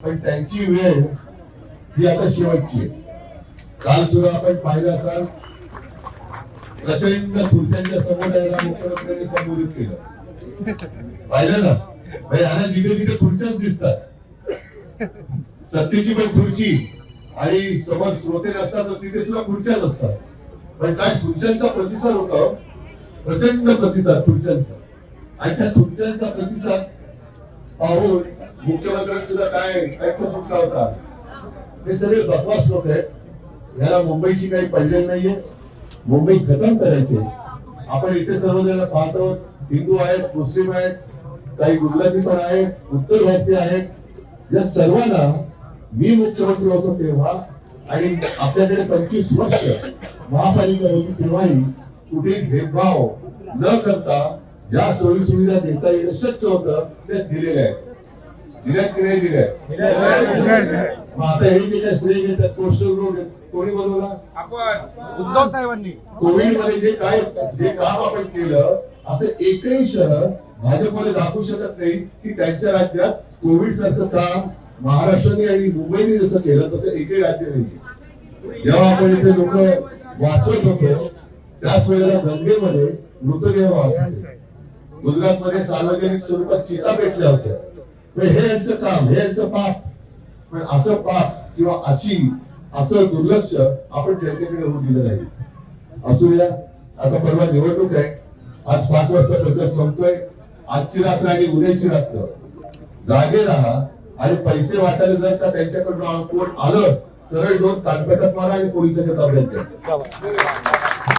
पण त्यांची वेळ ही आता शेवटची आहे. काल सुद्धा आपण पाहिलं असाल, प्रचंड खुर्च्यांच्या समुदायाला मुख्यमंत्र्यांनी संबोधित केलं. पाहिलं ना, यांना जिथे तिथे खुर्च्याच दिसतात. सत्तेची पण खुर्ची आणि समोर श्रोते नसतातच, तिथे सुद्धा खुर्च्याच असतात. पण काय खुर्च्यांचा प्रतिसाद होता, प्रचंड प्रतिसाद खुर्च्यांचा. आणि त्या खुर्च्यांचा प्रतिसाद पाहून मुख्यमंत्र्यांनी सुद्धा काय फुटला होता. हे सगळे बकवास लोक आहेत. याला मुंबईची काही पडलेली नाहीये. मुंबई खतम करायचे. आपण इथे सर्वजण पाहतो, हिंदू आहेत, मुस्लिम आहेत, काही गुजराती पण आहेत, उत्तर भारतीय आहेत. या सर्वांना मी मुख्यमंत्री होतो तेव्हा आणि आपल्याकडे 25 वर्ष महापालिका होती तेव्हाही कुठे भेदभाव न करता ज्या सोयी सुविधा देता येणं शक्य होतं त्या दिलेल्या आहेत. दिल्यात की नाही दिल्यात? मग आता हे जे काय श्रेय घेतात, कोस्टल रोड कोणी बनवला? आपण उद्धव साहेबांनी. कोविड मध्ये जे काम आपण केलं, असं एकही शहर भाजपमध्ये दाखवू शकत नाही की त्यांच्या राज्यात कोविड सारखं काम महाराष्ट्राने आणि मुंबईने जसं केलं तसं एकही राज्य नाही. जेव्हा आपण इथे लोक वाचत होतो त्याच वेळेला गंगेमध्ये मृतदेह वाचले. गुजरातमध्ये सार्वजनिक स्वरूपात चिता पेटल्या होत्या. हे यांचं काम, हे यांचं पाप. पण असं पाप किंवा असं दुर्लक्ष आपण त्यांच्याकडे होऊ दिलं नाही. असू द्या, आता परवा निवडणूक आहे. आज 5 वाजता प्रचार संपतोय. आजची रात्र आणि उद्याची रात्र जागे राहा आणि पैसे वाटायला जर का त्यांच्याकडून कोण आलं, सरळ 2 कानपटात मारा आणि पोलिसाच्या ताब्यात द्या.